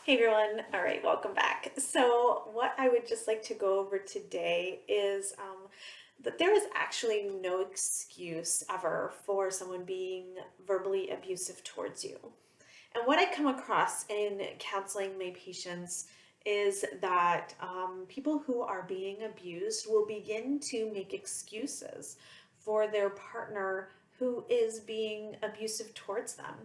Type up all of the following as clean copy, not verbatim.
Hey everyone. All right, welcome back. So, what I would just like to go over today is that there is actually no excuse ever for someone being verbally abusive towards you. And what I come across in counseling my patients is that people who are being abused will begin to make excuses for their partner who is being abusive towards them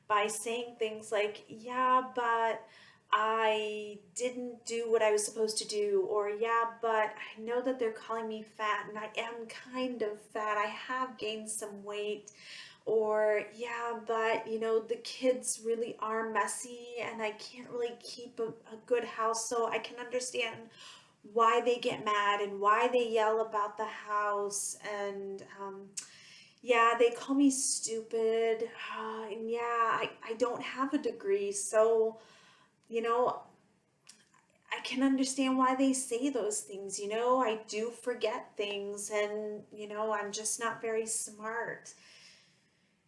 by saying things like, yeah, but I didn't do what I was supposed to do, or yeah, but I know that they're calling me fat and I am kind of fat. I have gained some weight. Or, yeah, but the kids really are messy and I can't really keep a good house, so I can understand why they get mad and why they yell about the house. And yeah, they call me stupid. And yeah, I don't have a degree, so you know, I can understand why they say those things. I do forget things and, I'm just not very smart.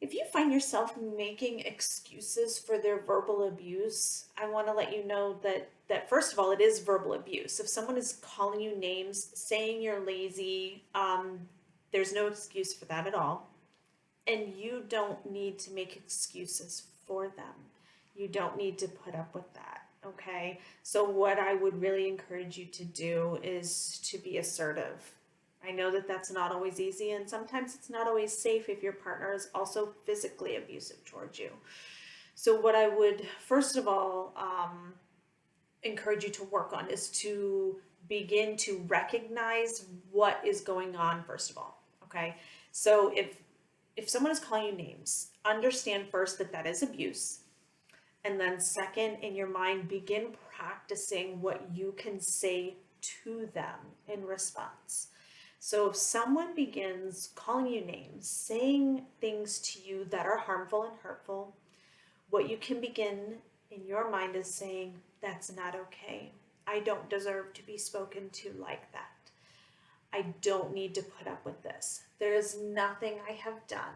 If you find yourself making excuses for their verbal abuse, I want to let you know that first of all, it is verbal abuse. If someone is calling you names, saying you're lazy, there's no excuse for that at all. And you don't need to make excuses for them. You don't need to put up with that. Okay. So, what I would really encourage you to do is to be assertive. I know that that's not always easy, and sometimes it's not always safe if your partner is also physically abusive towards you. So, what I would first of all encourage you to work on is to begin to recognize what is going on, first of all. Okay. So, if someone is calling you names, understand first that that is abuse. And then, second, in your mind, begin practicing what you can say to them in response. So, if someone begins calling you names, saying things to you that are harmful and hurtful, what you can begin in your mind is saying, that's not okay. I don't deserve to be spoken to like that. I don't need to put up with this. There is nothing I have done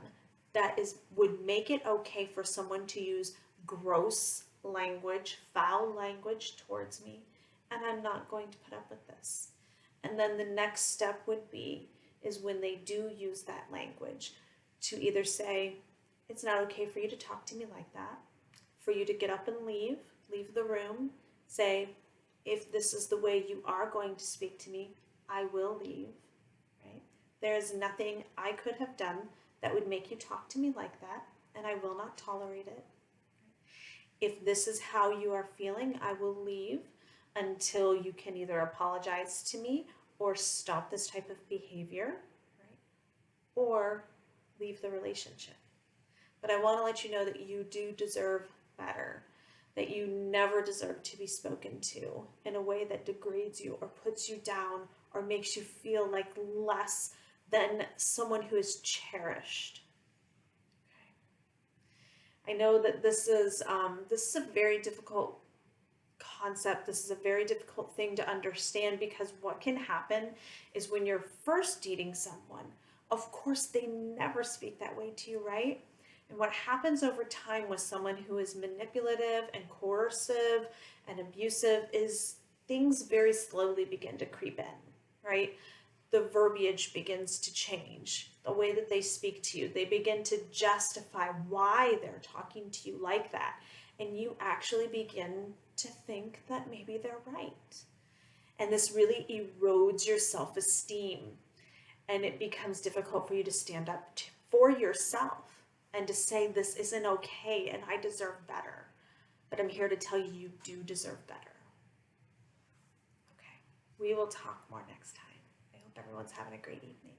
that would make it okay for someone to use gross language, foul language towards me, and I'm not going to put up with this. And then the next step would be is when they do use that language to either say, it's not okay for you to talk to me like that, for you to get up and leave the room, say, if this is the way you are going to speak to me, I will leave, right? There is nothing I could have done that would make you talk to me like that, and I will not tolerate it. If this is how you are feeling, I will leave until you can either apologize to me or stop this type of behavior, right? Or leave the relationship. But I want to let you know that you do deserve better, that you never deserve to be spoken to in a way that degrades you or puts you down or makes you feel like less than someone who is cherished. I know that this is a very difficult concept. This is a very difficult thing to understand because what can happen is when you're first dating someone, of course, they never speak that way to you, right? And what happens over time with someone who is manipulative and coercive and abusive is things very slowly begin to creep in, right? The verbiage begins to change, the way that they speak to you. They begin to justify why they're talking to you like that. And you actually begin to think that maybe they're right. And this really erodes your self-esteem. And it becomes difficult for you to stand up for yourself and to say, this isn't okay and I deserve better. But I'm here to tell you, you do deserve better. Okay, we will talk more next time. I hope everyone's having a great evening.